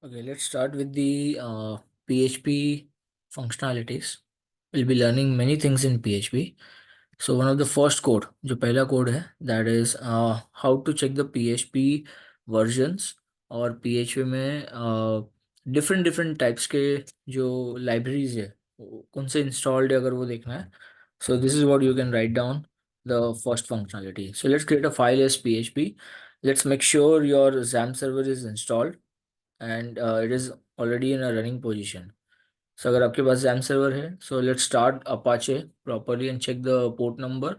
Okay, let's start with the PHP functionalities. We'll be learning many things in PHP. So one of the first code, जो पहला code है, that is how to check the PHP versions और PHP में different different types के जो libraries है कौन से installed है अगर वो देखना है. So this is what you can write down the first functionality. So let's create a file as PHP. Let's make sure your XAMPP server is installed and it is already in a running position. So अगर आपके पास XAMPP server है, so let's start Apache properly and check the port number.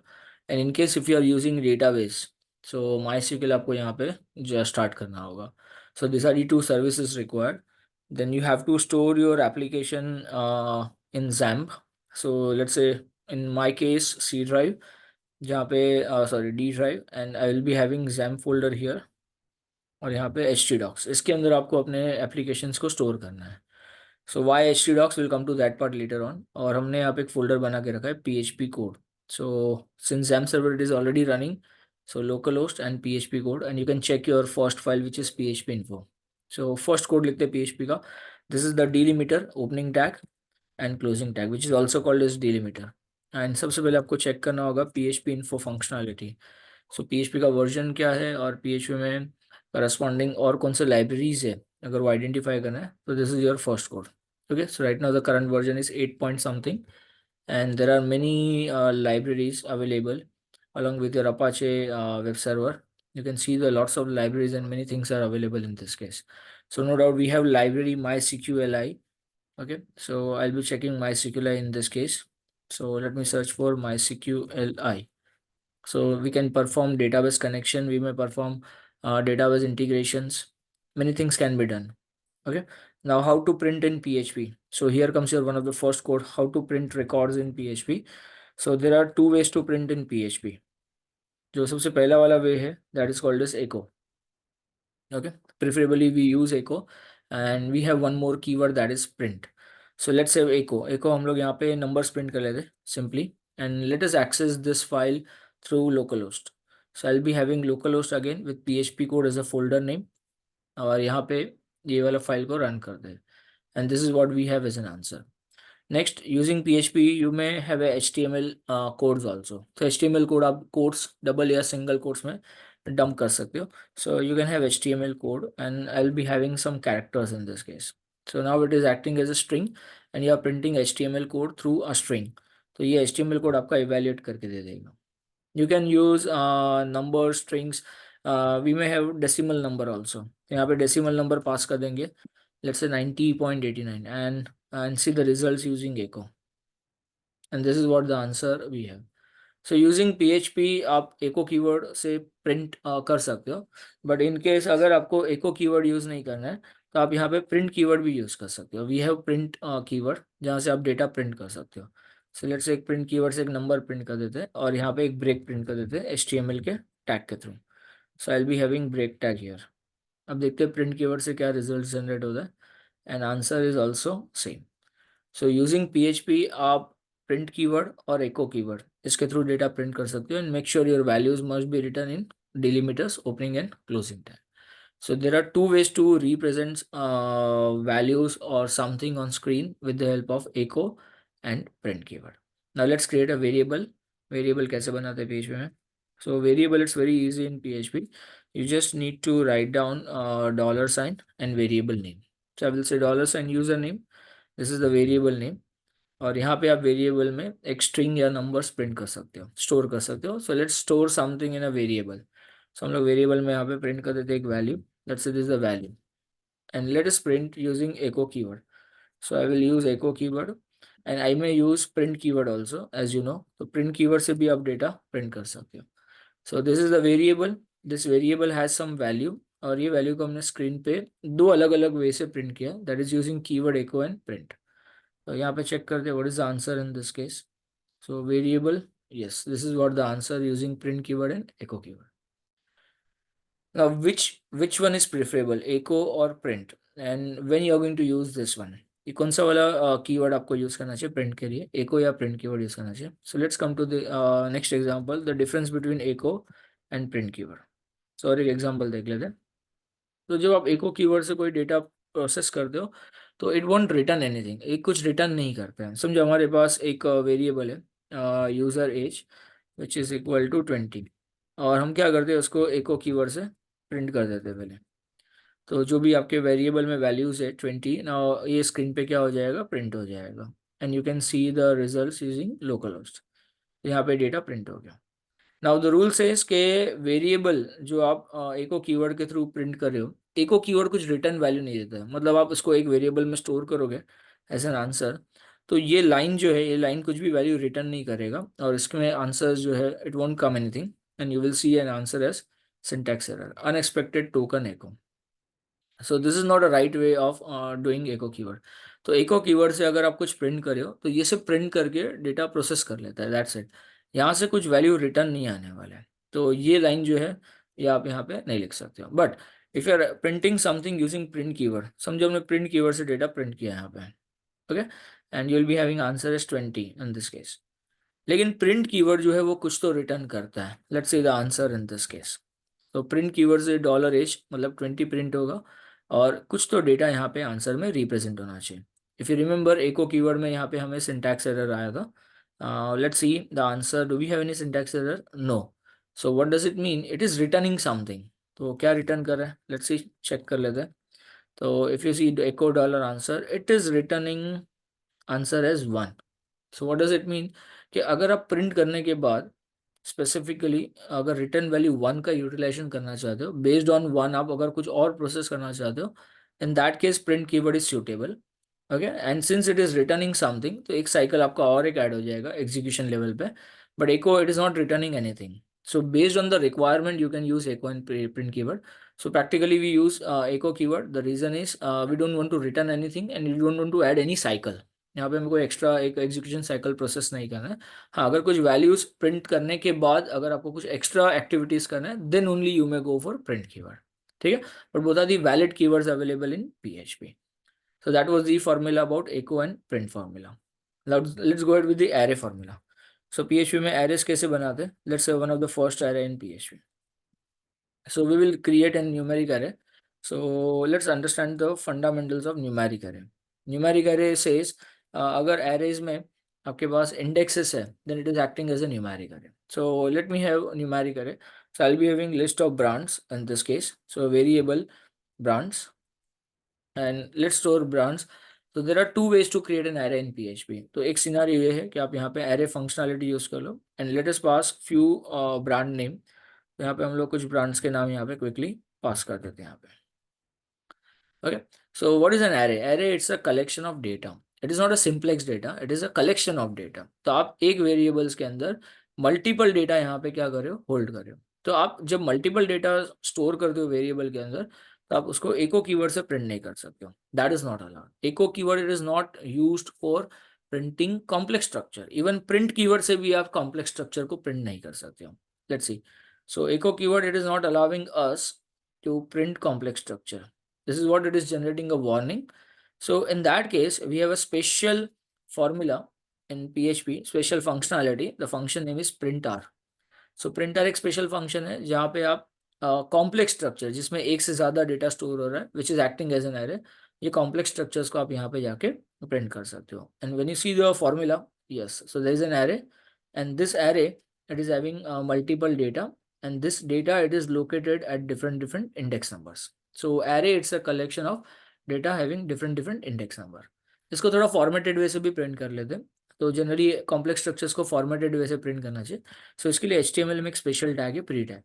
And in case if you are using database, so MySQL आपको यहाँ पे जो start करना होगा. So these are the two services required. Then you have to store your application in XAMPP. So let's say in my case C drive, जहाँ पे sorry D drive, and I will be having XAMPP folder here. और यहाँ पे htdocs इसके अंदर आपको अपने applications को स्टोर करना है. So why htdocs will come to that part later on. और हमने यहाँ पे एक फोल्डर बना के रखा है php code. So since XAMPP server it is already running, so localhost and php code and you can check your first file which is php info. So first code लिखते हैं php का. This is the delimiter opening tag and closing tag which is also called as delimiter. And सबसे पहले आपको चेक करना होगा php info functionality. So PHP का वर्जन क्या है और PHP में करस्पॉन्डिंग और कौन से लाइब्रेरीज है अगर वो आइडेंटिफाई करना है, तो this is your first code. Okay, so right now the current version is 8 point something, and there are many libraries available along with your Apache web server. You can see the lots of libraries and many things are available in this case. So no doubt we have library MySQLi. Okay, so I'll be checking MySQLi in this case. So let me search for MySQLi. So we can perform database connection, we may perform database integrations, many things can be done. Okay, now how to print in PHP. So here comes your one of the first code, how to print records in PHP. So there are two ways to print in PHP. जो सबसे पहला वाला वे है, that is called as echo. Okay, preferably we use echo and we have one more keyword that is print. So let's say echo हम लोग यहाँ पे numbers print कर लेते simply, and let us access this file through localhost. So I'll be having localhost again with php code as a folder name और यहाँ पे ये वाला फाइल को रन कर दे. And this is what we have as an answer. Next, using PHP, you may have a HTML codes also. So HTML code आप quotes double या single quotes में dump कर सकते हो. So you can have HTML code and I'll be having some characters in this case. So now it is acting as a string and you are printing HTML code through a string. तो ये HTML code आपका evaluate करके दे देगा. You can use number strings. We may have decimal number also. यहाँ पे decimal number pass कर देंगे. Let's say 90.89 and see the results using echo. And this is what the answer we have. So using PHP आप echo keyword से print कर सकते हो. But in case अगर आपको echo keyword use नहीं करना है तो आप यहाँ पे print keyword भी use कर सकते हो. We have print keyword जहाँ से आप data print कर सकते हो. So let's say एक print keyword से एक number print कर देते हैं और यहाँ पे एक break print कर देते हैं HTML के tag के through. So I'll be having break tag here. अब देखते हैं print keyword से क्या results generate होता है. And answer is also same. So using PHP आप print keyword और echo keyword इसके through data print कर सकते हो and make sure your values must be written in delimiters opening and closing tag. So there are two ways to represent values or something on screen with the help of echo and print keyword. Now let's create a variable. Variable कैसे बनाते हैं PHP में? So variable, it's very easy in PHP. You just need to write down dollar sign and variable name. So I will say dollar sign username. This is the variable name. और यहाँ पे आप variable में एक string या numbers print कर सकते हो, स्टोर कर सकते हो. So let's store something in a variable. So हम लोग वेरिएबल में यहाँ पे प्रिंट कर देते हैं एक value. Let's say this the value and let us print using echo keyword. So I will use echo keyword and I may use print keyword also as you know. तो print keyword से भी आप data print कर सकते हो. So this is the variable. This variable has some value और ये value को हमने स्क्रीन पे दो अलग अलग वे से प्रिंट किया, that is using keyword echo and print. तो यहाँ पे चेक करते हैं what is the answer in this case. So variable, yes, this is what the answer using print keyword and echo keyword. Now which one is preferable, echo or print, and when you are going to use this one, ये कौन सा वाला keyword आपको use करना चाहिए print के लिए, echo या print कीवर्ड यूज करना चाहिए. So let's come to the next example, the difference between echo and print keyword. So और एक एग्जांपल देख लेते हैं. तो जब आप echo कीवर्ड से कोई डेटा प्रोसेस करते हो तो इट वॉन्ट रिटर्न एनीथिंग, एक कुछ रिटर्न नहीं करते हैं। समझो हमारे पास एक वेरिएबल है user age which is equal to 20, और हम क्या करते हैं उसको एको कीवर्ड से प्रिंट कर देते हैं पहले। तो जो भी आपके वेरिएबल में वैल्यूज है 20 ना, ये स्क्रीन पे क्या हो जाएगा, प्रिंट हो जाएगा। And you can see the result using local host. यहाँ पे डेटा प्रिंट हो गया। नाउ द रूल सेज के वेरिएबल जो आप एको कीवर्ड के थ्रू प्रिंट कर रहे हो, एको कीवर्ड कुछ रिटर्न वैल्यू नहीं देता है। मतलब आप इसको एक वेरिएबल में स्टोर करोगे एज एन आंसर, तो ये लाइन जो है, ये लाइन कुछ भी वैल्यू रिटर्न नहीं करेगा, और इसमें आंसर जो है it won't come anything, and you will see an answer as syntax error, unexpected token echo. So this is not a right way of doing echo keyword. तो echo keyword से अगर आप कुछ प्रिंट करे हो तो ये सब प्रिंट करके डेटा प्रोसेस कर लेता है, दैट्स इट। यहाँ से कुछ वैल्यू रिटर्न नहीं आने वाला है। तो ये लाइन जो है ये आप यहाँ पे नहीं लिख सकते हो। But if you are printing something using print keyword, समझो हमने प्रिंट कीवर्ड से डेटा प्रिंट किया यहाँ पे, okay, and you will be having answer is 20 in this case. लेकिन प्रिंट कीवर्ड जो है वो कुछ तो रिटर्न करता है, let's say the answer in this case. तो प्रिंट कीवर्ड से $H मतलब 20 प्रिंट होगा, और कुछ तो डेटा यहाँ पे आंसर में रिप्रेजेंट होना चाहिए। If you remember echo keyword में यहाँ पे हमें सिंटैक्स एरर आया था। Let's see the answer, do we have any syntax error, no. So what does it mean, it is returning something. तो क्या रिटर्न कर रहा है, लेट्स सी, चेक कर लेते हैं। तो if you see echo dollar answer, it is returning answer as 1। So what does it mean कि अगर आप प्रिंट करने के बाद स्पेसिफिकली अगर रिटर्न वैल्यू 1 का यूटिलाइजेशन करना चाहते हो, बेस्ड ऑन 1 आप अगर कुछ और प्रोसेस करना चाहते हो, in that case print keyword is suitable. Okay, and since it is returning something, तो एक साइकिल आपका और एक ऐड हो जाएगा एग्जीक्यूशन लेवल पे। But echo it is not returning anything. So based on the requirement, you can use echo and print keyword. So practically we use echo keyword. The reason is we don't want to return anything and we don't want to add any cycle. यहाँ पे हमें कोई extra एक execution cycle process नहीं करना है। हाँ, अगर कुछ वैल्यूज प्रिंट करने के बाद अगर आपको कुछ एक्स्ट्रा एक्टिविटीज करना है, then only you may go for print keyword. ठीक है, but both are the valid keywords available in PHP. So that was the formula about echo and print formula. Now let's go ahead with the array formula. So PHP में arrays कैसे बनाते हैं? Let's say one of the first array in PHP. So we will create a numeric array. So let's understand the fundamentals of numeric array. Numeric array says अगर arrays में आपके पास indexes है, then it is acting as a numeric array. So let me have a numeric array. So I'll be having list of brands in this case. So variable brands, and let's store brands. So there are two ways to create an array in PHP. तो एक scenario ये है कि आप यहाँ पे array functionality use कर लो, and let us pass few brand name. तो यहाँ पे हम लोग कुछ ब्रांड्स के नाम यहाँ पे क्विकली पास कर देते हैं यहाँ पे। Okay, so what is an array? Array it's a collection of data. It is not a simplex data, it is a collection of data. तो आप एक वेरिएबल्स के अंदर मल्टीपल डेटा यहाँ पे क्या कर रहे हो, होल्ड कर रहे हो। तो आप जब मल्टीपल डेटा स्टोर करते हो वेरिएबल के अंदर, तो आप उसको एको कीवर्ड से प्रिंट नहीं कर सकते हो, that is not allowed. Echo keyword it is not used for printing complex structure. Even print keyword से भी आप कॉम्प्लेक्स स्ट्रक्चर को प्रिंट नहीं कर सकते हो। Let's see, so echo keyword it is not allowing us to print complex structure. This is what it is generating a warning. So in that case, we have a special formula in PHP, special functionality. The function name is printer. So printer एक special function है जहाँ पे आप complex structure जिसमें एक से ज़्यादा data store हो रहा है, which is acting as an array, ये complex structures को आप यहाँ पे जाके प्रिंट कर सकते हो। And when you see the formula, yes, so there is an array, and this array it is having multiple data, and this data it is located at different index numbers. So array it's a collection of data having different index number. इसको थोड़ा formatted वे से भी print कर लेते हैं। तो generally complex structures को formatted वे से प्रिंट करना चाहिए। सो इसके लिए HTML में एक स्पेशल टैग है प्री टैग।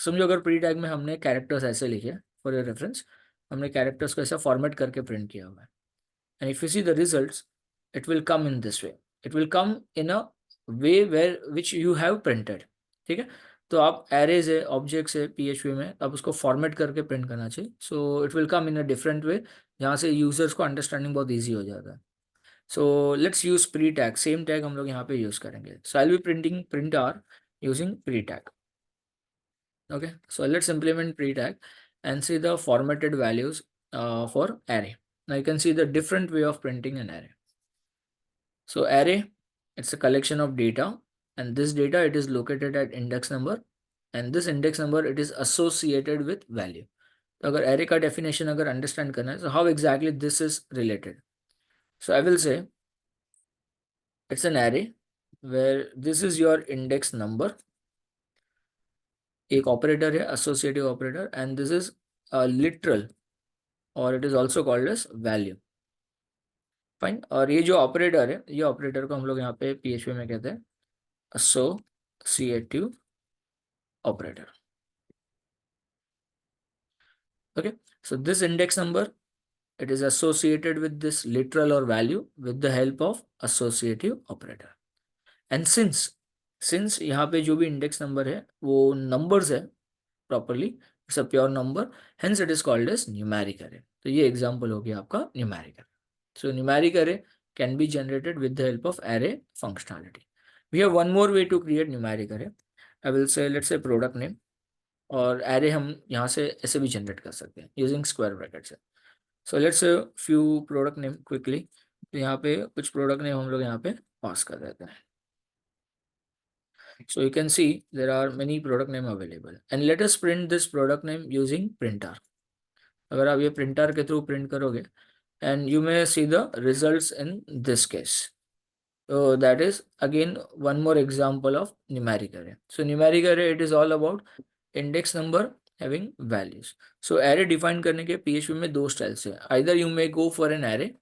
समझो अगर प्री टैग में हमने कैरेक्टर्स ऐसे लिखे, फॉर योर रेफरेंस हमने कैरेक्टर्स को ऐसा फॉर्मेट करके प्रिंट किया हुआ है, and if you see the results it will come in this way, it will come in a way where which you have printed. ठीक है, तो आप एरेज है, ऑब्जेक्ट्स है PHP में, आप उसको फॉर्मेट करके प्रिंट करना चाहिए। सो it will come in a different way, जहाँ से यूजर्स को अंडरस्टैंडिंग बहुत ईजी हो जाता है। So let's use pre tag, same tag हम लोग यहाँ पे यूज करेंगे। So I will be printing print R using pre tag. Okay, so let's implement pre tag and see the formatted values for array. Now you can see the different way of printing an array. So array, it's a collection of data, and this data it is located at index number, and this index number it is associated with value. तो अगर array का definition अगर understand करना है, so how exactly this is related? So I will say it's an array where this is your index number, एक operator है associative operator, and this is a literal और it is also called as value. Fine. और ये जो operator है, ये operator को हम लोग यहाँ पे PHP में कहते हैं associative operator. Okay, so this index number, it is associated with this literal or value with the help of associative operator. And since यहाँ पे जो भी index number है वो numbers है properly, it's a pure number, hence it is called as numeric array. तो ये example हो गया आपका numeric array. So numeric array can be generated with the help of array functionality. We have one more way to create numeric array. I will say, let's say product name, और array हम यहाँ से ऐसे भी generate कर सकते हैं using square brackets. So let's say few product name quickly. तो यहाँ पे कुछ product name हम लोग यहाँ पे pass कर देते हैं. So you can see there are many product name available, and let us print this product name using printer. अगर आप ये printer के through print करोगे, and you may see the results in this case. So that is again one more example of numeric array. So numeric array, it is all about index number having values. So array define करने के PHP में दो styles है. Either you may go for an array,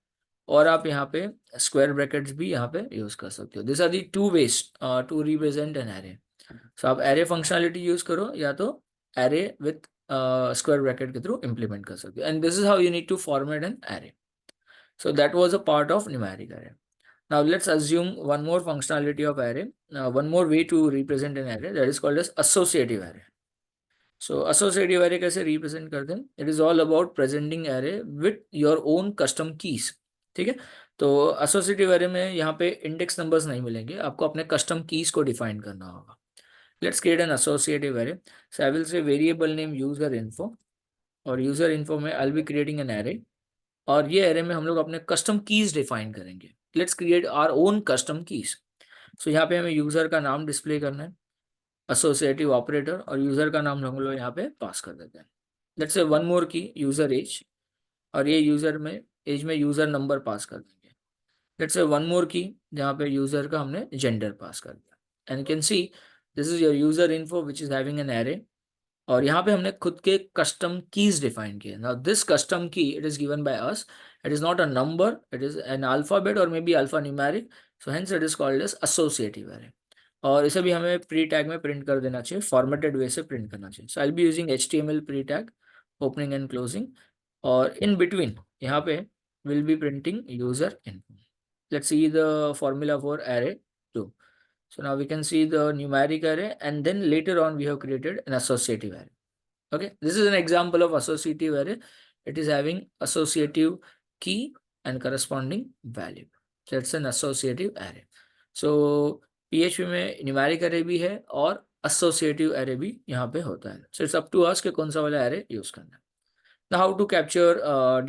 और आप यहाँ पे square brackets भी यहाँ पे यूज कर सकते हो. This are the two ways to represent an array. So आप एरे फंक्शनलिटी यूज करो या तो एरे विथ स्क्वायर ब्रैकेट के थ्रू इम्प्लीमेंट कर सकते हो. And this is how you need to format an array. So that was a part of numeric array. Now let's assume one more functionality of array, one more way to represent an array, that is called as associative array. So associative array कैसे represent करते हैं? It is all about presenting array with your own custom keys. ठीक है, तो associative array में यहाँ पे index numbers नहीं मिलेंगे, आपको अपने custom keys को define करना होगा. Let's create an associative array. So I will say variable name user info, और user info में I'll be creating an array, और ये array में हम लोग अपने custom keys define करेंगे. Let's create our own custom keys. So यहाँ पे हमें user का नाम display करना है, associative operator, और यूजर का नाम हम लोग यहाँ पे पास कर देते हैं. लेट्स से वन मोर की यूजर एज, और ये यूजर में एज में यूजर नंबर पास कर देंगे. लेट्स से वन मोर की जहाँ पे यूजर का हमने जेंडर पास कर दिया. And you can see this is your user info which is having an array, और यहाँ पे हमने खुद के कस्टम कीज डिफाइन किए. Now this custom key it is given by us, it is not a number, it is an alphabet और मे be alphanumeric. So hence it is called as associative array. और इसे भी हमें pre tag में print कर देना चाहिए, formatted वे से प्रिंट करना चाहिए. So I will be using HTML pre tag opening and closing, और इन बिटवीन यहाँ पे will be printing user info. Let's see the formula for array 2. So now we can see the numeric array, and then later on we have created an associative array. Okay, this is an example of associative array. It is having associative key and corresponding value. So it's an associative array. So PHP में numeric array भी है और associative array भी यहाँ पे होता है. So it's up to us कि कौन सा वाला array use करना है. Now how to capture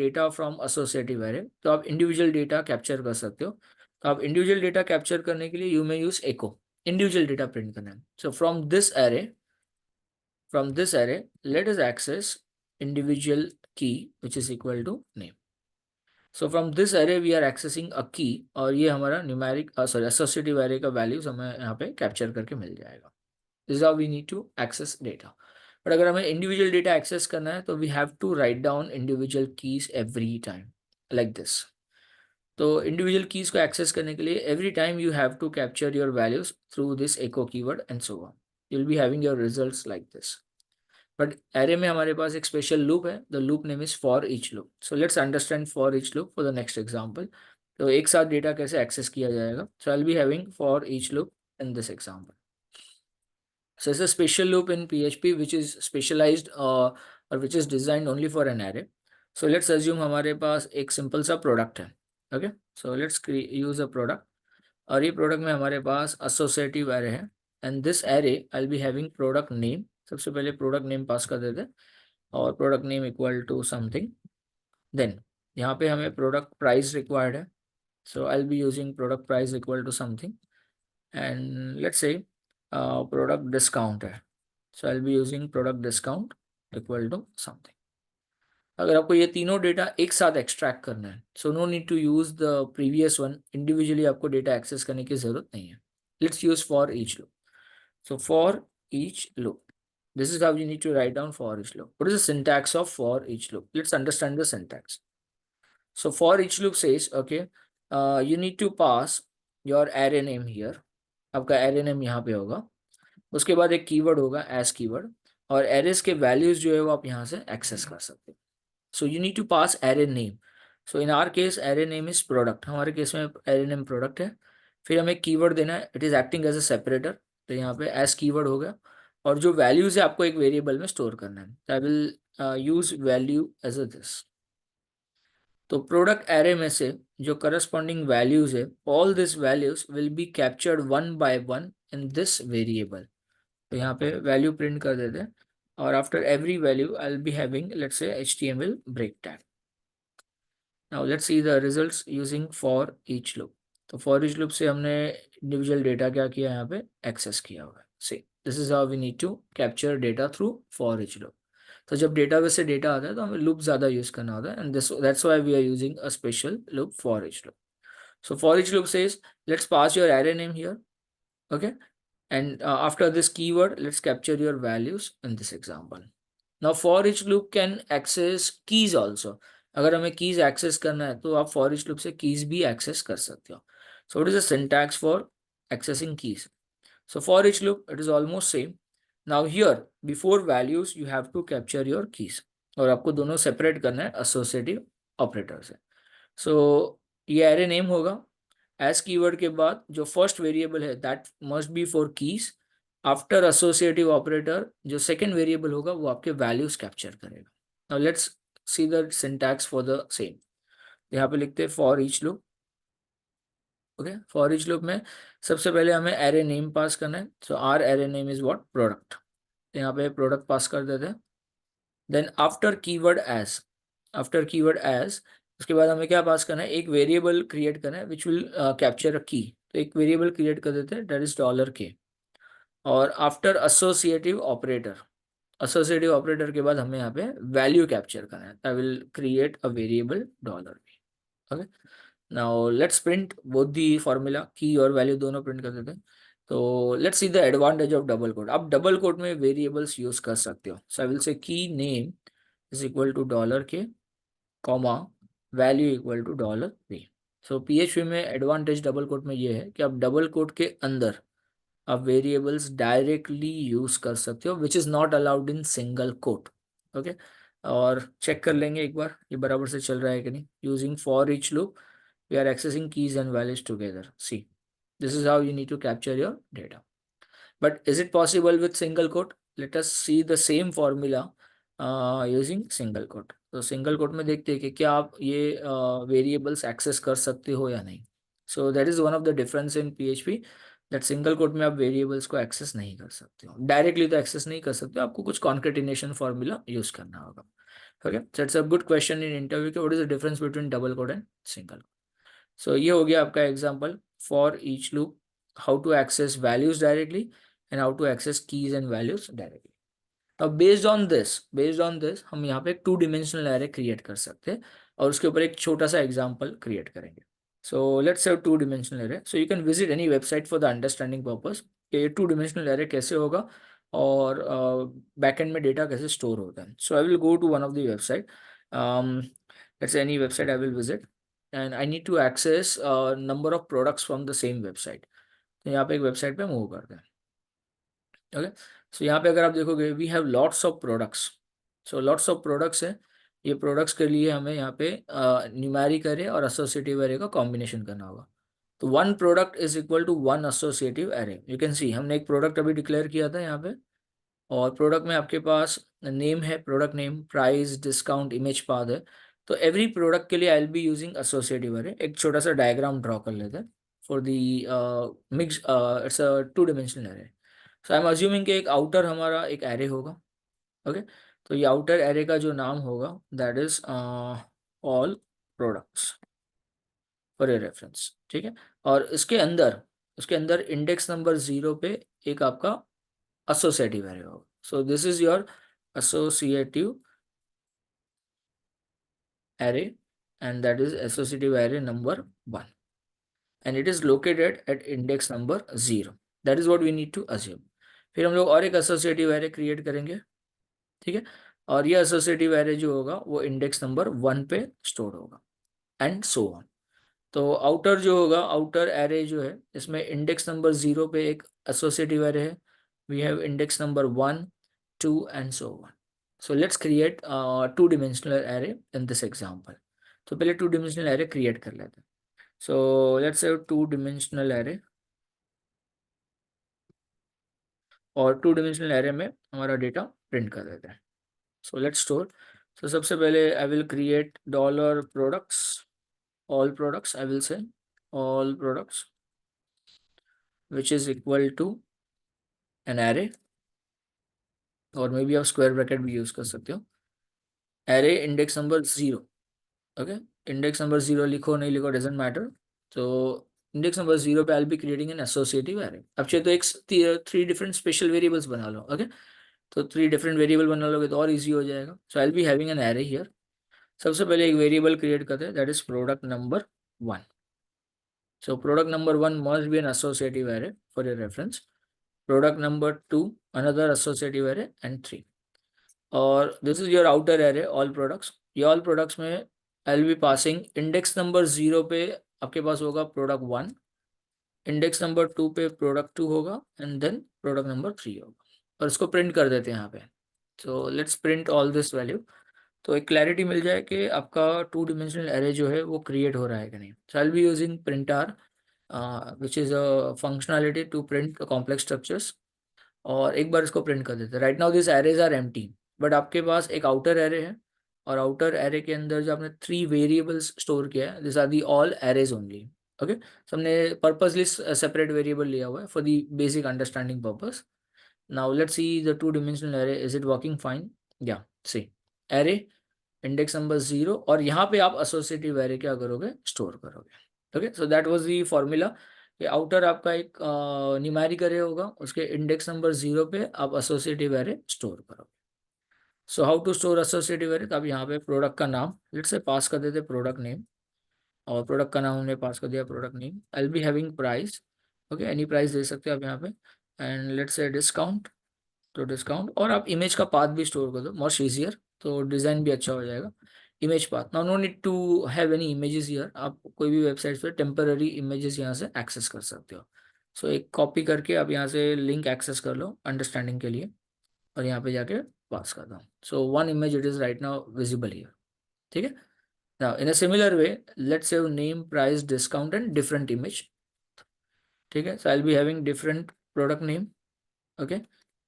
data from associative array? तो आप individual data capture कर सकते हो. तो आप individual data capture करने के लिए you may use echo. Individual data print करना है. So from this array, let us access individual key which is equal to name. So from this array we are accessing a key, और ये हमारा numeric associative array का values हमें यहाँ पे capture करके मिल जाएगा. This is how we need to access data. But अगर हमें individual data access करना है तो we have to write down individual keys every time like this. तो individual keys को access करने के लिए every time you have to capture your values through this echo keyword and so on. You'll be having your results like this. But array में हमारे पास एक special loop है. The loop name is for each loop. So let's understand for each loop for the next example. तो एक साथ data कैसे access किया जाएगा. So I will be having for each loop in this example. So it's a special loop in PHP which is specialized और which is designed only for an array. So let's assume हमारे पास एक simple सा product है. Okay, so let's use a product, और ये product में हमारे पास एसोसिएटिव एरे है. And this array I will be having product name. सबसे पहले प्रोडक्ट नेम पास कर देते हैं, और product name equal to something. Then यहाँ पे हमें प्रोडक्ट प्राइस रिक्वायर्ड है. So I will be using product price equal to something. And let's say product discount है. So I will be using product discount equal to something. अगर आपको ये तीनों data एक साथ एक्सट्रैक्ट करना है, so no need to use the previous one, individually आपको डेटा एक्सेस करने की जरूरत नहीं है. Let's use for each loop. So for each loop, this is how you need to write down for each loop. What is the syntax of for each loop? Let's understand the syntax. So for each loop says, okay, you need to pass your array name here. आपका array name यहाँ पे होगा. उसके बाद एक keyword होगा as keyword, और arrays के values जो है वो आप यहाँ से access कर सकते हो. So you need to pass array name. So in our case array name is product. हमारे केस में array name product है. फिर हमें कीवर्ड देना है, it is acting as a separator. तो यहाँ पे as कीवर्ड हो गया, और जो वैल्यूज है आपको एक वेरिएबल में स्टोर करना है. I will use value as a this. तो प्रोडक्ट एरे में से जो करस्पॉन्डिंग वैल्यूज है, all this values will be captured one by one in this variable. तो यहाँ पे वैल्यू प्रिंट कर देते हैं, और after every value I will be having let's say HTML break tag. Now let's see the results using for each loop. तो for each loop से हमने इंडिविजुअल डेटा क्या किया, यहाँ पे एक्सेस किया हुआ है. See, this is how we need to capture data through for each loop. तो जब डेटाबेस से डेटा आता है तो हमें लूप ज़्यादा यूज करना होता है, and this that's why we are using a special loop for each loop. So for each loop says, let's pass your array name here, okay? And after this keyword, let's capture your values in this example. Now for each loop can access keys also. अगर हमें keys access करना है तो आप for each loop से keys भी access कर सकते हो. So what is the syntax for accessing keys? So for each loop, it is almost same. Now here, before values, you have to capture your keys. और आपको दोनों separate करना है associative operator से. So ये array name होगा. As keyword के बाद जो फर्स्ट वेरिएबल है that must be for keys. After associative operator जो सेकेंड वेरिएबल होगा वो आपके वैल्यूज कैप्चर करेगा. Now let's see the syntax for the same. यहाँ पे लिखते हैं for each loop. Okay, for each loop में सबसे पहले हमें एरे नेम पास करना है. So our array name is what, product. यहाँ पे प्रोडक्ट पास कर देते हैं. Then after keyword as, after keyword as उसके बाद हमें क्या पास करना है, एक वेरिएबल क्रिएट करना है विच विल कैप्चर अ की. तो एक वेरिएबल क्रिएट कर देते हैं दैट इज $k. और after associative operator, associative operator के बाद हमें यहाँ पे वैल्यू कैप्चर करना है. I will create a variable $. Okay, now let's print both the formula, key और वैल्यू दोनों प्रिंट कर देते हैं. तो let's see the advantage of double quote. आप डबल कोड में वेरिएबल्स यूज कर सकते हो. So I will say key name is equal to $k, comma value equal to $p. So PHP में एडवांटेज डबल कोट में ये है कि आप डबल कोट के अंदर आप वेरिएबल्स डायरेक्टली यूज कर सकते हो, विच is not allowed in single coat. Okay, और चेक कर लेंगे एक बार ये बराबर से चल रहा है कि नहीं. Using for each loop we are accessing keys and values together. See, this is how you need to capture your data. But is it possible with single quote? Let us see the same formula using single quote. तो single quote में देखते हैं कि क्या आप ये variables access कर सकते हो या नहीं. So that is one of the difference in PHP, that single quote में आप वेरिएबल्स को एक्सेस नहीं कर सकते हो डायरेक्टली. तो एक्सेस नहीं कर सकते हो, आपको कुछ कॉन्केटिनेशन फॉर्मूला यूज करना होगा. Okay, so it's a good question in interview, what is the difference between double quote and single. So ये हो गया आपका example for each loop, how to access values directly and how to access keys and values directly. अब based on this हम यहाँ पे एक 2 dimensional array create कर सकते हैं, और उसके ऊपर एक छोटा सा एग्जाम्पल क्रिएट करेंगे. सो let's have 2 dimensional array. So you can visit any website for the understanding purpose ये 2 dimensional array कैसे होगा और बैकएंड में डेटा कैसे स्टोर होता है. So I will go to one of the website, let's any website I will visit, and I need to access number of products from the same website. तो यहाँ पे एक वेबसाइट पे move करते हैं. ओके, सो यहाँ पे अगर आप देखोगे we have lots of products. So lots of products है. ये प्रोडक्ट्स के लिए हमें यहाँ पे न्यूमेरिक एरे और एसोसिएटिव एरे का कॉम्बिनेशन करना होगा. तो one product is equal to one associative array. You can see हमने एक प्रोडक्ट अभी डिक्लेयर किया था यहाँ पे, और प्रोडक्ट में आपके पास नेम है, product name, price, discount, image path है. तो एवरी प्रोडक्ट के लिए आई will be using associative array. एक छोटा सा डायग्राम ड्रॉ कर लेते हैं for the mix, it's a 2 dimensional array. So I am assuming कि एक आउटर हमारा एक एरे होगा. ओके, तो ये आउटर एरे का जो नाम होगा that is all products for your reference. ठीक है, और उसके अंदर इंडेक्स नंबर 0 पे एक आपका एसोसिएटिव एरे होगा. सो this is your associative array and that is associative array number 1 and it is located at index number 0. That is what we need to assume. फिर हम लोग और एक associative array create करेंगे, ठीक है, और ये associative array जो होगा वो index number 1 पे stored होगा and so on. तो आउटर जो होगा, आउटर एरे जो है, इसमें इंडेक्स नंबर 0 पे एक एसोसिएटिव एरे है, we have index number 1 2 and so on. So let's create two dimensional array in this example. तो पहले टू डिमेंशनल एरे क्रिएट कर लेते हैं. So let's have two dimensional array और टू डिमेंशनल एरे में हमारा data print कर देते हैं. So let's store. सो सबसे पहले I will create dollar products, all products, I will say all products which is equal to an array और may be आप स्क्वायर ब्रैकेट भी यूज कर सकते हो. Array index number 0. Okay, index number 0 लिखो नहीं लिखो डजेंट मैटर. तो इंडेक्स नंबर 0 पे I be creating an associative array. अब चाहिए तो एक 3 डिफरेंट स्पेशल वेरिएबल्स बना लो. ओके, तो 3 डिफरेंट वेरिएबल बना लोगे तो और इजी हो जाएगा. So I be having an array here. सबसे पहले एक वेरिएबल क्रिएट करते हैं that is product number 1. So product number 1 must be an associative array for your reference. Product number 2 another associative array and 3. और this is your outer array all products. ये all products में I'll be passing index number 0 पे आपके पास होगा product 1, index number 2 पे product 2 होगा and then product number 3 होगा. और इसको प्रिंट कर देते हैं यहाँ पे. So let's print all this value. तो एक क्लैरिटी मिल जाए कि आपका टू डिमेंशनल एरे जो है वो क्रिएट हो रहा है कि नहीं. So I'll be using printar which is a functionality to print complex structures. और एक बार इसको प्रिंट कर देते हैं. Right now this arrays are empty, but आपके पास एक आउटर एरे है और आउटर एरे के अंदर जो आपने 3 वेरिएबल्स स्टोर किया है, this are the all arrays only. Okay, so हमने पर्पसली सेपरेट वेरिएबल लिया हुआ है for the basic understanding purpose. Now let's see the two dimensional array, is it working fine? या सी एरे इंडेक्स नंबर 0 और यहाँ पे आप associative array क्या करोगे, स्टोर करोगे. Okay, so that was the formula कि आउटर आपका एक न्यूमेरिक एरे होगा, उसके इंडेक्स नंबर 0 पे आप एसोसिएटिव एरे स्टोर करोगे. So how to store associative array, तो आप यहाँ पे प्रोडक्ट का नाम लेट्स से पास कर देते प्रोडक्ट नेम, और प्रोडक्ट का नाम हमने पास कर दिया product name. I will be having price. Okay, any price दे सकते हो आप यहाँ पे एंड लेट्स से डिस्काउंट. तो डिस्काउंट और आप इमेज का पाथ भी स्टोर कर दो, मच ईजियर, तो डिज़ाइन भी अच्छा हो जाएगा. Image path, now no need to have any images here. आप कोई भी वेबसाइट पे टेम्पररी इमेजेस यहाँ से एक्सेस कर सकते हो. सो एक कॉपी करके आप यहाँ से लिंक एक्सेस कर लो अंडरस्टैंडिंग के लिए और यहाँ पे जाके पास कर दो. So one image it is right now visible here. ठीक है. Now in a similar way let's save name price discount and different image. ठीक है. So I will be having different product name. Okay,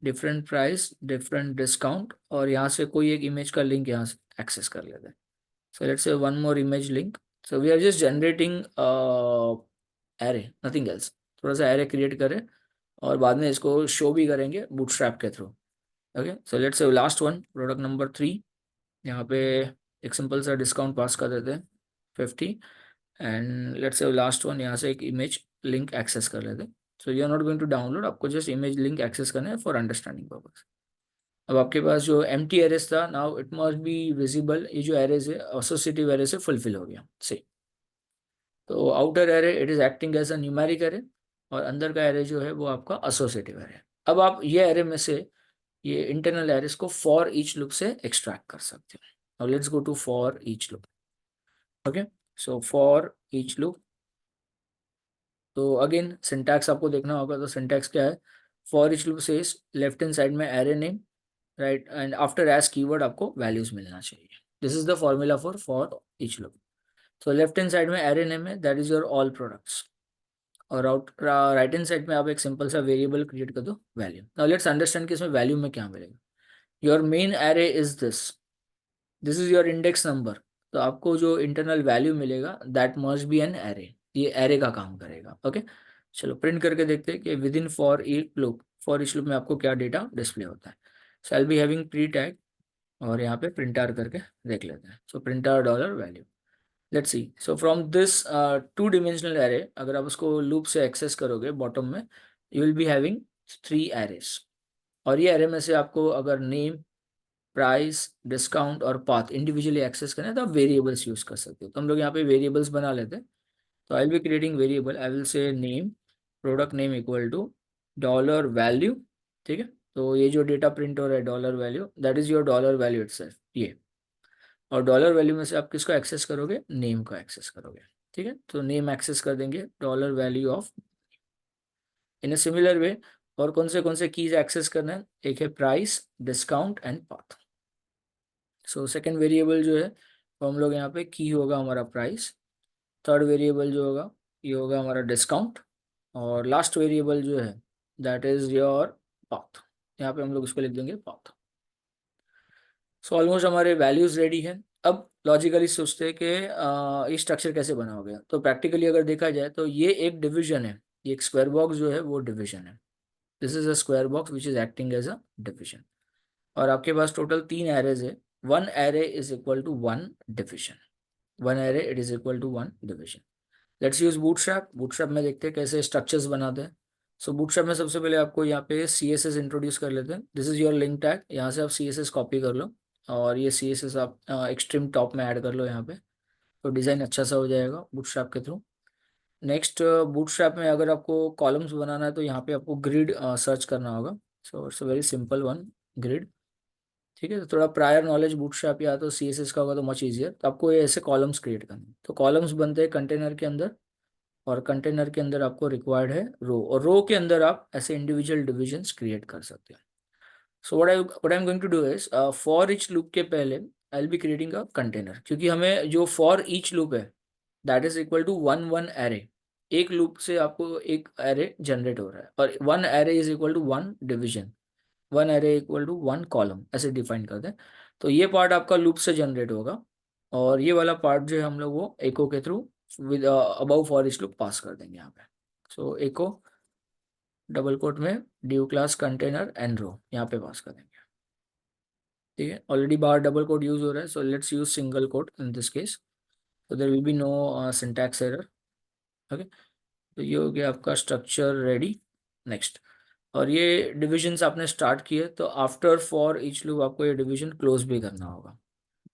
different price different discount और यहाँ से कोई एक image का लिंक यहाँ से एक्सेस कर लेते हैं. So let's say one more image link. So we are just generating array, nothing else. थोड़ा सा एरे क्रिएट करें और बाद में इसको शो भी करेंगे बूटस्ट्रैप के through. Okay, so let's say last one product number 3. यहाँ पे एक सिंपल सा डिस्काउंट पास कर देते हैं 50 and let's say last one यहाँ से एक इमेज लिंक एक्सेस कर लेते हैं. So you are not going to download, आपको जस्ट इमेज लिंक एक्सेस करना है फॉर अंडरस्टैंडिंग पर्पस. अब आपके पास जो एम्प्टी एरेस था, now it must be visible. ये जो एरेज है एसोसिएटिव एरे से फुलफिल हो गया से. तो outer array it is acting as a numeric array और अंदर का एरे जो है वो आपका एसोसिएटिव एरे. अब आप ये एरे में से ये इंटरनल एरेस को फॉर ईच लूप से एक्सट्रैक्ट कर सकते हो. Now let's go to for each loop. Okay, so for each loop, तो अगेन सिंटैक्स आपको देखना होगा. तो सिंटैक्स क्या है, फॉर ईच लूप से लेफ्ट हैंड साइड में array name, right, and after as keyword आपको वैल्यूज मिलना चाहिए. This is the formula for each loop. तो लेफ्ट हैंड साइड में एरे नेम है that is your all products और right hand side में आप एक सिंपल सा वेरिएबल क्रिएट कर दो वैल्यू. नाउ लेट्स अंडरस्टैंड कि इसमें वैल्यू में क्या मिलेगा. Your main array is this is your index number. तो आपको जो इंटरनल वैल्यू मिलेगा that must B an array. ये एरे का काम करेगा. ओके, चलो प्रिंट करके देखते हैं कि within for each loop में आपको क्या डेटा डिस्प्ले होता है. So I be having pre tag और यहाँ पे प्रिंटर करके देख लेते हैं. So printer dollar value, let's see. So from this two dimensional array अगर आप उसको लूप से एक्सेस करोगे बॉटम में you will be having 3 arrays. और ये एरे में से आपको अगर नेम प्राइस, डिस्काउंट और पाथ इंडिविजुअली एक्सेस करना है तो आप वेरिएबल्स यूज कर सकते हो। तो हम लोग यहाँ पे वेरिएबल्स बना लेते हैं। तो I will be creating variable, I will say name, product name equal to dollar value. ठीक है, तो ये जो डेटा प्रिंट हो रहा है dollar value, that is your dollar value itself ये। और डॉलर वैल्यू में से आप किसको एक्सेस करोगे, नेम को एक्सेस करोगे। ठीक है, तो नेम एक्सेस कर देंगे dollar value of in a similar वे। और कौन से कीज एक्सेस करना है, एक है price, discount and path. So second variable जो है तो हम लोग यहाँ पे की होगा हमारा प्राइस, थर्ड वेरिएबल जो होगा ये होगा हमारा डिस्काउंट, और लास्ट वेरिएबल जो है दैट इज योर पाथ। यहाँ पे हम लोग इसको लिख देंगे पाथ। सो ऑलमोस्ट हमारे वैल्यूज रेडी है। अब लॉजिकली सोचते हैं कि ये स्ट्रक्चर कैसे बना हो गया। तो प्रैक्टिकली अगर देखा जाए तो ये एक डिवीजन है, ये एक स्क्वायर बॉक्स जो है वो डिवीजन है। This is a square box which is acting as a division. और आपके पास टोटल 3 एरेज है, one array is equal to one division, one array it is equal to one division. Let's use bootstrap. Bootstrap में देखते हैं कैसे structures बनाते हैं। सो बूटस्ट्रैप में सबसे पहले आपको यहाँ पे सी एस एस इंट्रोड्यूस कर लेते हैं। This is your link tag, यहाँ से आप सी एस एस कॉपी कर लो और ये सी एस एस आप एक्सट्रीम टॉप में ऐड कर लो यहाँ पे, तो डिज़ाइन अच्छा सा हो जाएगा बूटस्ट्रैप के थ्रू। नेक्स्ट, बूटस्ट्रैप में अगर आपको कॉलम्स बनाना है तो यहाँ पे आपको ग्रिड सर्च करना होगा। सो it's a very simple one, grid. ठीक है, तो थोड़ा प्रायर नॉलेज बूटस्ट्रैप या तो सी एस एस का होगा तो मच ईजियर। तो आपको ये ऐसे कॉलम्स क्रिएट करने हैं। तो कॉलम्स बनते हैं कंटेनर के अंदर, और कंटेनर के अंदर आपको रिक्वायर्ड है रो, और रो के अंदर आप ऐसे इंडिविजुअल डिविजन्स क्रिएट कर सकते हैं। So what I am going to do is, for each loop के पहले I will be creating a container, क्योंकि हमें जो फॉर ईच लूप है that is equal to one one array. एक लूप से आपको एक एरे जनरेट हो रहा है, और one array is equal to one division, one array equal to one column, ऐसे डिफाइन करते हैं। तो ये पार्ट आपका लूप से जनरेट होगा, और ये वाला पार्ट जो है हम लोग वो एको के through with above for each loop pass कर देंगे यहाँ पे। सो एको डबल कोट में div class container and row यहाँ पे पास कर देंगे। ठीक है, ऑलरेडी बाहर डबल कोट यूज हो रहा है, so let's use single quote in this case, so there will be no syntax error. Okay, तो ये हो गया आपका स्ट्रक्चर रेडी। नेक्स्ट, और ये डिविजन्स आपने स्टार्ट किए तो आफ्टर फॉर ईच लूप आपको ये डिवीजन क्लोज भी करना होगा।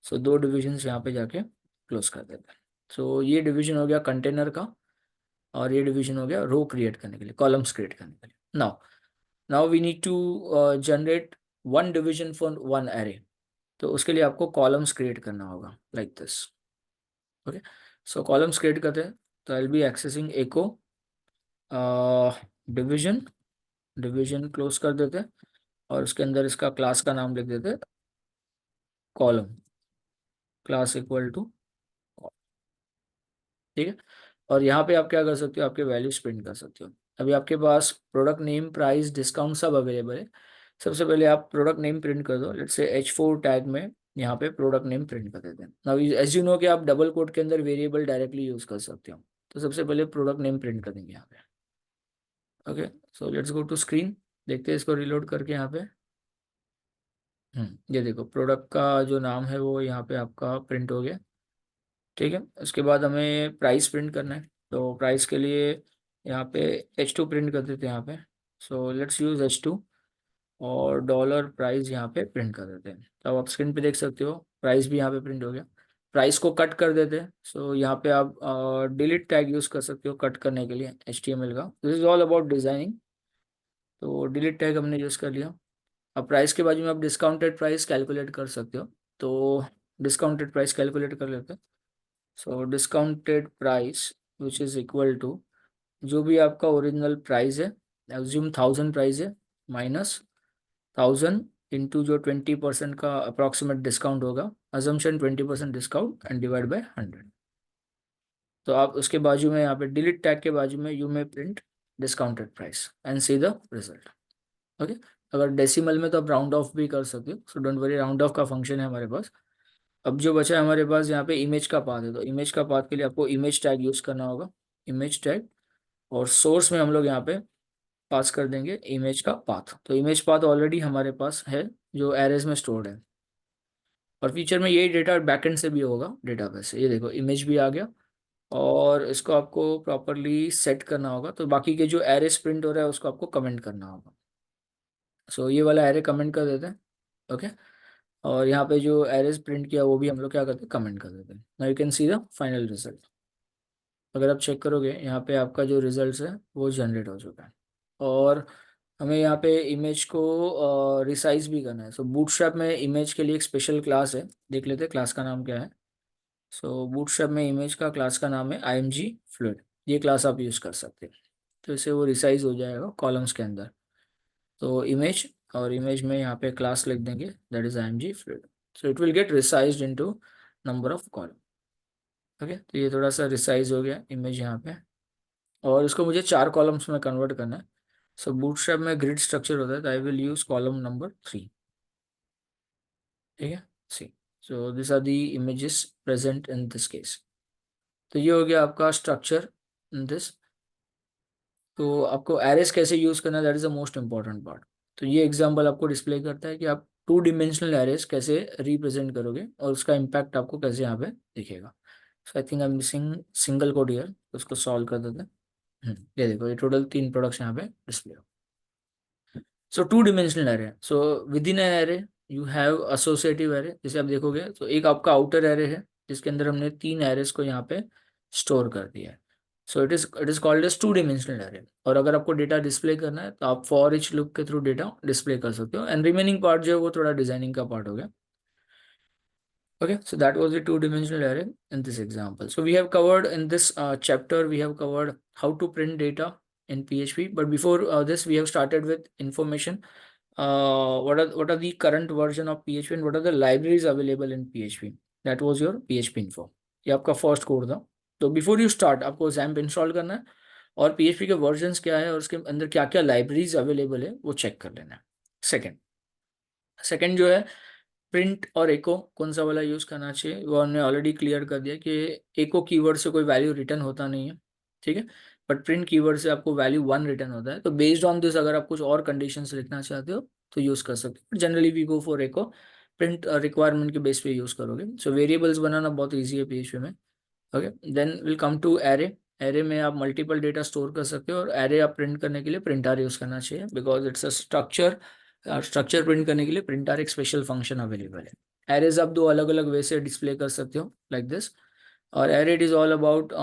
सो दो डिविजन्स यहाँ पे जाके क्लोज कर देते हैं। सो ये डिवीजन हो गया कंटेनर का, और ये डिवीजन हो गया रो क्रिएट करने के लिए, कॉलम्स क्रिएट करने के लिए। Now now we need to generate one division for one array. तो उसके लिए आपको कॉलम्स क्रिएट करना होगा like this. Okay, so columns create करते हैं। तो I will be accessing echo division, division close कर देते हैं, और उसके अंदर इसका क्लास का नाम लिख देते हैं कॉलम, क्लास इक्वल टू। ठीक है, और यहाँ पे आप क्या कर सकते हो, आपके वैल्यूज प्रिंट कर सकते हो। अभी आपके पास प्रोडक्ट नेम, प्राइस, डिस्काउंट सब अवेलेबल है। सबसे पहले आप प्रोडक्ट नेम प्रिंट कर दो, लेट्स से H4 टैग में यहाँ पे प्रोडक्ट नेम प्रिंट कर देते हैं। नाउ एज यू नो कि आप डबल कोट के अंदर वेरिएबल डायरेक्टली यूज कर सकते हो, तो सबसे पहले प्रोडक्ट नेम प्रिंट कर देंगे यहाँ पे। Okay, so let's go to screen, देखते हैं इसको रिलोड करके यहाँ पे। ये देखो प्रोडक्ट का जो नाम है वो यहाँ पे आपका प्रिंट हो गया। ठीक है, उसके बाद हमें प्राइस प्रिंट करना है, तो प्राइस के लिए यहाँ पे H2 प्रिंट कर देते हैं यहाँ पे। सो लेट्स यूज H2, और डॉलर प्राइस यहाँ पे प्रिंट कर देते हैं। तो आप स्क्रीन पे देख सकते हो प्राइस भी यहाँ पे प्रिंट हो गया। प्राइस को कट कर देते हैं। सो यहाँ पे आप डिलीट टैग यूज कर सकते हो कट करने के लिए HTML का। This is all about designing. तो डिलीट टैग हमने यूज कर लिया। अब प्राइस के बाजू में आप डिस्काउंटेड प्राइस कैलकुलेट कर सकते हो, तो डिस्काउंटेड प्राइस कैलकुलेट कर लेते हैं। So discounted price which is equal to जो भी आपका ओरिजिनल प्राइस है, एज्यूम 1000 प्राइस है, माइनस 1000 इंटू जो 20% का अप्रॉक्सीमेट डिस्काउंट होगा, assumption 20% discount and divide by 100। तो आप उसके बाजू में यहाँ पे डिलीट टैग के बाजू में you may print discounted price and see the result. Okay, अगर डेसिमल में तो आप राउंड ऑफ भी कर सकते हो, so don't worry, round of का फंक्शन है हमारे पास। अब जो बचा है हमारे पास यहाँ पे इमेज का पाथ है, तो इमेज का पाथ के लिए आपको इमेज टैग यूज करना होगा, इमेज टैग। और सोर्स में हम लोग यहाँ पे पास कर देंगे इमेज का पाथ। तो इमेज पाथ ऑलरेडी हमारे पास है जो एरेज में स्टोर्ड है, और फ्यूचर में यही डेटा बैकएंड से भी होगा डेटाबेस से। ये देखो इमेज भी आ गया, और इसको आपको प्रॉपरली सेट करना होगा। तो बाकी के जो एरेज प्रिंट हो रहा है उसको आपको कमेंट करना होगा। सो ये वाला एरे कमेंट कर देते हैं। ओके, और यहाँ पे जो एरेज प्रिंट किया वो भी हम लोग क्या करते हैं, कमेंट कर देते हैं। Now you can see the final result. अगर आप चेक करोगे यहाँ पे आपका जो रिजल्ट है वो जनरेट हो चुका है। और हमें यहाँ पे इमेज को रिसाइज भी करना है। सो बूटस्ट्रैप में इमेज के लिए एक स्पेशल क्लास है, देख लेते हैं क्लास का नाम क्या है। सो बूटस्ट्रैप में इमेज का क्लास का नाम है IMG फ्लूइड। ये क्लास आप यूज़ कर सकते हैं। तो इससे वो रिसाइज हो जाएगा कॉलम्स के अंदर। तो इमेज, और इमेज में यहाँ पे क्लास लिख देंगे that is IMG fluid. So it will get resized into number of column. Okay, तो ये थोड़ा सा रिसाइज हो गया इमेज यहाँ पे। और इसको मुझे 4 कॉलम्स में कन्वर्ट करना है। सो बूटस्ट्रैप में ग्रिड स्ट्रक्चर होता है, तो I will use column number 3। ठीक है, see. So this are the images present in this case. तो ये हो गया आपका स्ट्रक्चर इन दिस। तो आपको एरेस कैसे यूज करना है, that is the most important part. तो ये एग्जांपल आपको डिस्प्ले करता है कि आप 2 डिमेंशनल एरेस कैसे रिप्रेजेंट करोगे और उसका इम्पैक्ट आपको कैसे यहाँ पे दिखेगा। So I think I am missing single code here, उसको सॉल्व कर देते हैं। ये देखो, ये टोटल 3 प्रोडक्ट्स यहाँ पे डिस्प्ले हो। सो 2 dimensional array, so with in an array you have associative array. जैसे आप देखोगे तो एक आपका आउटर एरे है जिसके अंदर हमने 3 एरेस को यहाँ पे स्टोर कर दिया है। So it is called as 2 dimensional array. और अगर आपको डेटा डिस्प्ले करना है तो आप फॉर ईच लूप के थ्रू डेटा डिस्प्ले कर सकते हो। एंड रिमेनिंग पार्ट जो है वो थोड़ा डिजाइनिंग का पार्ट हो गया। Okay, so that was the 2 dimensional array in this example. So we have covered in this chapter, we have covered how to print data in PHP. But before this, we have started with information. What are the current version of PHP and what are the libraries available in PHP? That was your PHP info. ये आपका first code था। तो before you start आपको XAMPP install करना है और PHP के versions क्या है और उसके अंदर क्या क्या लाइब्रेरीज अवेलेबल है वो चेक कर लेना है। सेकेंड सेकेंड जो है, प्रिंट और एको कौन सा वाला यूज़ करना चाहिए वो हमने ऑलरेडी क्लियर कर दिया कि एको कीवर्ड से कोई वैल्यू रिटर्न होता नहीं है। ठीक है, बट प्रिंट कीवर्ड से आपको वैल्यू 1 रिटर्न होता है। तो बेस्ड ऑन दिस अगर आप कुछ और कंडीशंस लिखना चाहते हो तो यूज़ कर सकते हो। Generally we go for echo. Print requirement के बेस पे यूज़ करोगे। सो वेरिएबल्स बनाना बहुत ईजी है PHP में। Okay, then will come to array. Array में आप मल्टीपल डेटा स्टोर कर सकते हो और एरे आप प्रिंट करने के लिए प्रिंटर यूज़ करना चाहिए because it's a structure. Structure print करने के लिए प्रिंटर एक स्पेशल फंक्शन अवेलेबल है। एरेज आप 2 अलग अलग वे से डिस्प्ले कर सकते हो लाइक दिस। और array it is all about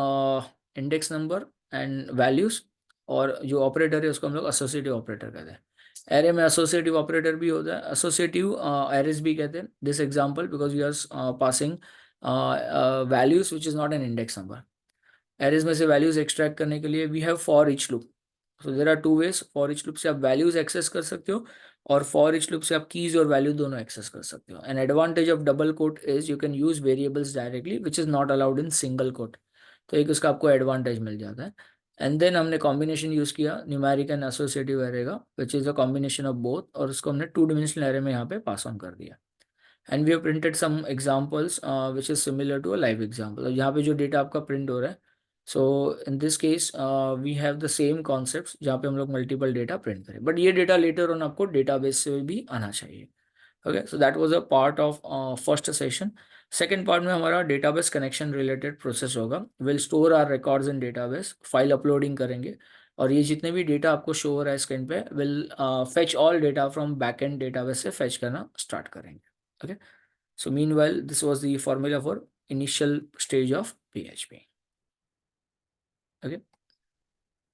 index number and values. और जो ऑपरेटर है उसको हम लोग एसोसिएटिव ऑपरेटर कहते हैं। एरे में एसोसिएटिव ऑपरेटर भी होता है, एसोसिएटिव एरेज भी कहते हैं। This example because you are passing values which is not an index number. Arrays में से वैल्यूज एक्सट्रैक्ट करने के लिए we have for each loop. So there are 2 ways. For each loop से आप वैल्यूज एक्सेस कर सकते हो और फॉर ईच लूप से आप कीज और वैल्यू दोनों एक्सेस कर सकते हो। An advantage of double quote is you can use variables directly which is not allowed in single quote. तो एक उसका आपको एडवांटेज मिल जाता है। एंड देन हमने कॉम्बिनेशन यूज किया न्यूमेरिक एंड एसोसिएटिव एरे का which is a combination of both, और उसको हमने 2 डिमेंशनल एरे में यहाँ पे पास ऑन कर दिया। And we have printed some examples which is similar to a live example. यहाँ पे जो डेटा आपका प्रिंट हो रहा है, so in this case we have the same concept जहाँ पे हम लोग मल्टीपल डेटा प्रिंट करें, बट ये डेटा लेटर ऑन आपको डेटाबेस से भी आना चाहिए। Okay, so that was a part of first session. Second part में हमारा डेटाबेस कनेक्शन रिलेटेड प्रोसेस होगा। Will store our records in database, file uploading करेंगे और ये जितने भी डेटा आपको शो हो रहा है स्क्रीन पे will fetch all data from backend database से फेच करना स्टार्ट करेंगे। Okay, so meanwhile, this was the formula for initial stage of PHP. Okay.